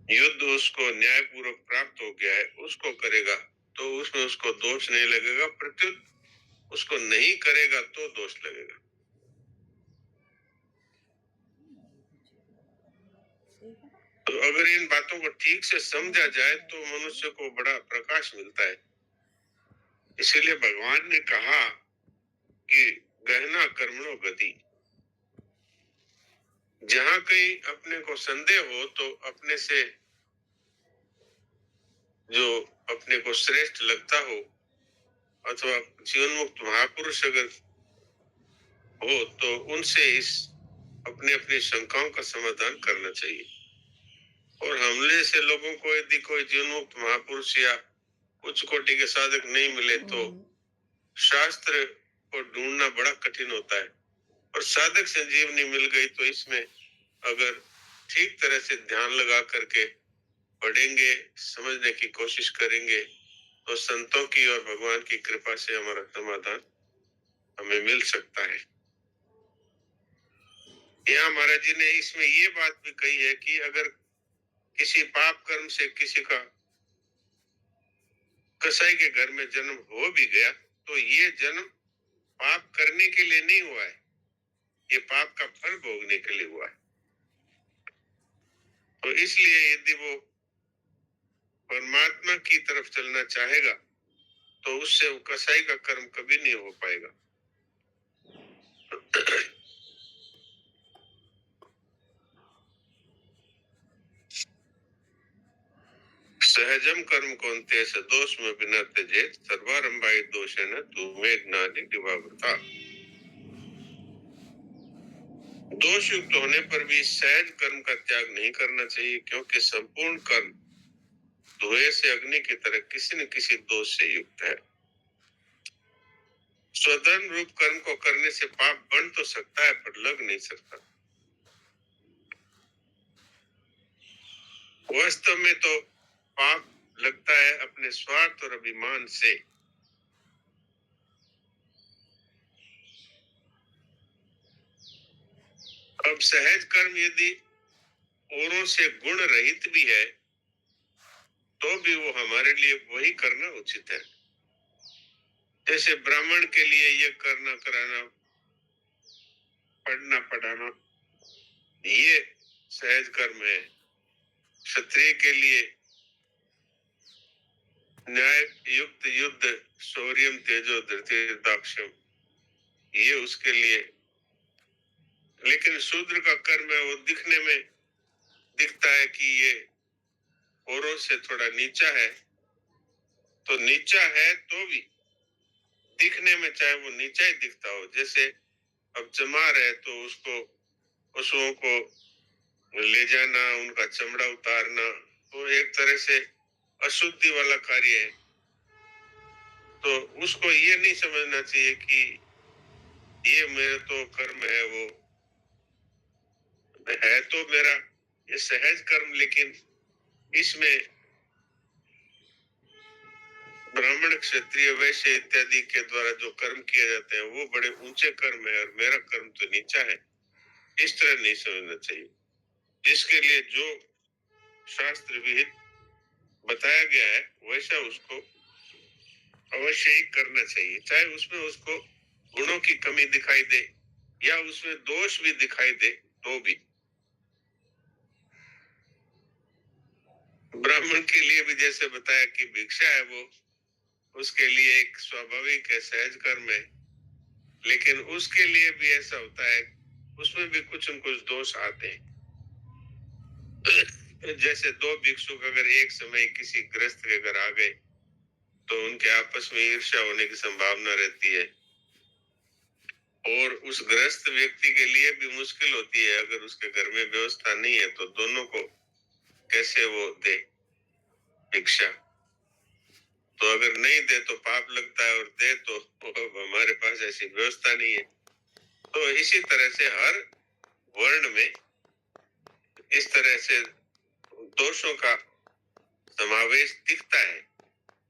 युद्ध उसको न्यायपूर्वक प्राप्त हो गया है, उसको करेगा तो उसमें उसको दोष नहीं लगेगा, प्रत्युत उसको नहीं करेगा तो दोष लगेगा। तो अगर इन बातों को ठीक से समझा जाए तो मनुष्य को बड़ा प्रकाश मिलता है। इसीलिए भगवान ने कहा कि गहना कर्मणो गति। जहां कहीं अपने को संदेह हो तो अपने से जो अपने को श्रेष्ठ लगता हो अथवा जीवन मुक्त महापुरुष अगर हो तो उनसे इस अपने अपनी शंकाओं का समाधान करना चाहिए। और हमले से लोगों को यदि कोई जीवन मुक्त महापुरुष या उच्च कोटि के साधक नहीं मिले तो शास्त्र को ढूंढना बड़ा कठिन होता है। और साधक संजीवनी मिल गई तो इसमें अगर ठीक तरह से ध्यान लगा करके पढ़ेंगे, समझने की कोशिश करेंगे तो संतों की और भगवान की कृपा से हमारा समाधान हमें मिल सकता है। यहाँ महाराज जी ने इसमें ये बात भी कही है कि अगर किसी पाप कर्म से किसी का कसाई के घर में जन्म हो भी गया तो ये जन्म पाप करने के लिए नहीं हुआ है, ये पाप का फल भोगने के लिए हुआ है। तो इसलिए यदि वो परमात्मा की तरफ चलना चाहेगा तो उससे वो कसाई का कर्म कभी नहीं हो पाएगा। सहजम कर्म कौन्तेय स दोष में बिना त्यजेत सर्वारंभाय दोषेन तुमे ज्ञानी दिवावृता। दोष युक्त होने पर भी सहज कर्म का त्याग नहीं करना चाहिए, क्योंकि संपूर्ण कर्म धुएं से अग्नि की तरह किसी न किसी दोष से युक्त है। स्वधर्म रूप कर्म को करने से पाप बन तो सकता है पर लग नहीं सकता। वास्तव में तो पाप लगता है अपने स्वार्थ और अभिमान से। अब सहज कर्म यदि औरों से गुण रहित भी है तो भी वो हमारे लिए वही करना उचित है। जैसे ब्राह्मण के लिए ये करना कराना, पढ़ना पढ़ाना, ये सहज कर्म है। क्षत्रिय के लिए न्याय युक्त युद्ध, शौर्यम तेजो धृतिर्दाक्षम, ये उसके लिए। लेकिन शूद्र का कर्म है वो दिखने में दिखता है कि ये औरों से थोड़ा नीचा है, तो नीचा है तो भी दिखने में चाहे वो नीचा ही दिखता हो। जैसे अब चमार है तो उसको पशुओं को ले जाना, उनका चमड़ा उतारना, तो एक तरह से अशुद्धि वाला कार्य है। तो उसको ये नहीं समझना चाहिए कि ये मेरा तो कर्म है, वो है तो मेरा ये सहज कर्म, लेकिन इसमें ब्राह्मण क्षत्रिय वैश्य इत्यादि के द्वारा जो कर्म किए जाते हैं वो बड़े ऊंचे कर्म है और मेरा कर्म तो नीचा है, इस तरह नहीं समझना चाहिए। इसके लिए जो शास्त्र विहित बताया गया है वैसा उसको अवश्य ही करना चाहिए, चाहे उसमें उसको गुणों की कमी दिखाई दे या उसमें दोष भी दिखाई दे तो भी। ब्राह्मण के लिए भी जैसे बताया कि भिक्षा है वो उसके लिए एक स्वाभाविक है, सहज कर्म है, लेकिन उसके लिए भी ऐसा होता है, उसमें भी कुछ न कुछ दोष आते हैं। जैसे दो भिक्षुक अगर एक समय किसी गृहस्थ के घर आ गए तो उनके आपस में ईर्ष्या होने की संभावना रहती है, और उस गृहस्थ व्यक्ति के लिए भी मुश्किल होती है। अगर उसके घर में व्यवस्था नहीं है तो दोनों को कैसे वो दे भिक्षा। तो अगर नहीं दे तो पाप लगता है और दे तो हमारे पास ऐसी व्यवस्था नहीं है। तो इसी तरह से हर वर्ण में इस तरह से दोषों का समावेश दिखता है,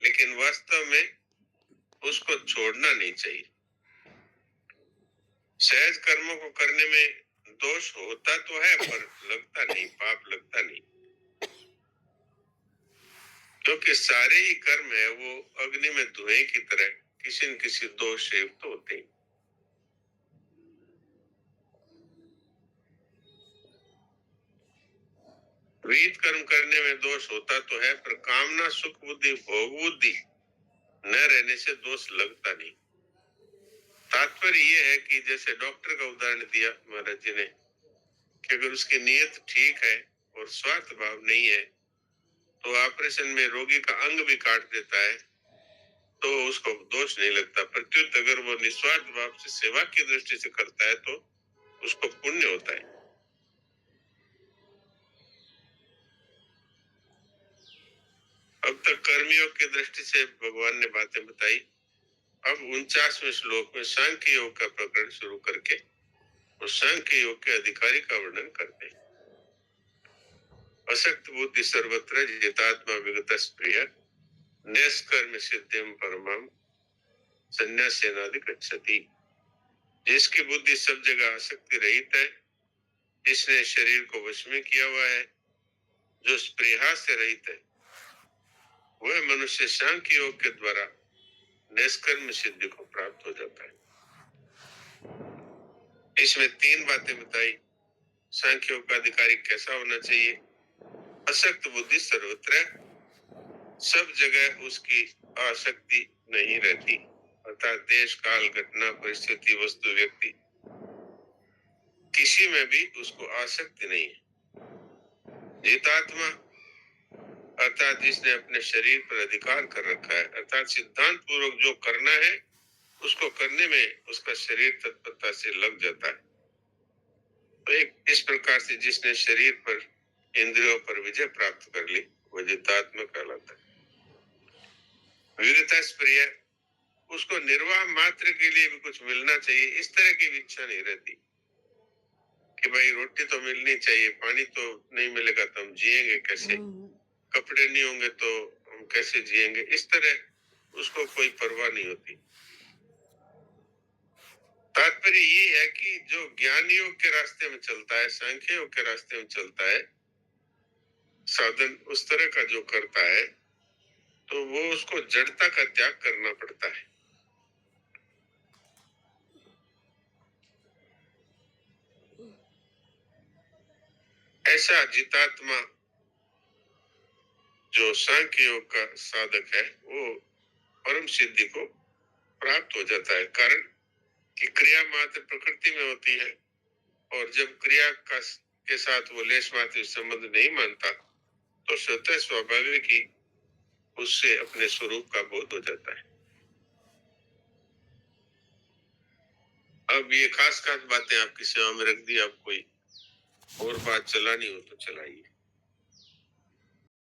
लेकिन वास्तव में उसको छोड़ना नहीं चाहिए। सहज कर्मों को करने में दोष होता तो है पर लगता नहीं, पाप लगता नहीं। क्योंकि सारे ही कर्म है वो अग्नि में धुएं की तरह किसी न किसी दोष से युक्त होते हैं। विहित कर्म करने में दोष होता तो है, पर कामना, सुख बुद्धि, भोग बुद्धि न रहने से दोष लगता नहीं। तात्पर्य ये है कि जैसे डॉक्टर का उदाहरण दिया महाराज जी ने कि अगर उसकी नीयत ठीक है और स्वार्थ भाव नहीं है तो ऑपरेशन में रोगी का अंग भी काट देता है तो उसको दोष नहीं लगता। प्रत्युत अगर वो निस्वार्थ भाव से सेवा की दृष्टि से करता है तो उसको पुण्य होता है। अब तक कर्मयोग की दृष्टि से भगवान ने बातें बताई। अब 49वें श्लोक में सांख्य योग का प्रकरण शुरू करके और सांख्य योग के अधिकारी का वर्णन करते हैं। असक्त बुद्धि सर्वत्र जितात्मा विगत प्रिय निष्कर्म सिद्धिम परमम संन्यासेनादि गच्छति। जिसकी बुद्धि सब जगह आसक्ति रहित है, जिसने शरीर को वश में किया हुआ है, जो स्पृहा से रहित है, वह मनुष्य सांख्य योग के द्वारा निष्कर्म सिद्धि को प्राप्त हो जाता है। इसमें 3 बातें बताई। सांख्य योग का अधिकारी कैसा होना चाहिए? असक्त बुद्धि सर्वत्र, सब जगह उसकी आसक्ति नहीं रहती, अर्थात देश काल घटना परिस्थिति वस्तु व्यक्ति किसी में भी उसको आसक्ति नहीं है। जितात्मा अर्थात जिसने अपने शरीर पर अधिकार कर रखा है, अर्थात सिद्धांत पूर्वक जो करना है उसको करने में उसका शरीर तत्परता से लग जाता है। तो एक इस प्रकार से जिसने शरीर पर इंद्रियों पर विजय प्राप्त कर ली वह जितात्मा कहलाता है। विगतस्प्रिय, उसको निर्वाह मात्र के लिए भी कुछ मिलना चाहिए, इस तरह की इच्छा नहीं रहती कि भाई रोटी तो मिलनी चाहिए, पानी तो नहीं मिलेगा तो हम जिएंगे कैसे, कपड़े नहीं होंगे तो हम कैसे जिएंगे, इस तरह उसको कोई परवाह नहीं होती। तात्पर्य ये है कि जो ज्ञान योग के रास्ते में चलता है, सांख्य योग के रास्ते में चलता है, साधन उस तरह का जो करता है तो वो उसको जड़ता का त्याग करना पड़ता है। ऐसा जितात्मा जो सांख्य योग का साधक है वो परम सिद्धि को प्राप्त हो जाता है। कारण कि क्रिया मात्र प्रकृति में होती है और जब क्रिया का के साथ वो लेश मात्र संबंध नहीं मानता तो स्वतः स्वाभाविक ही उससे अपने स्वरूप का बोध हो जाता है। अब ये खास बातें आपकी सेवा में रख दी। आप कोई और बात चलानी हो तो चलाइए।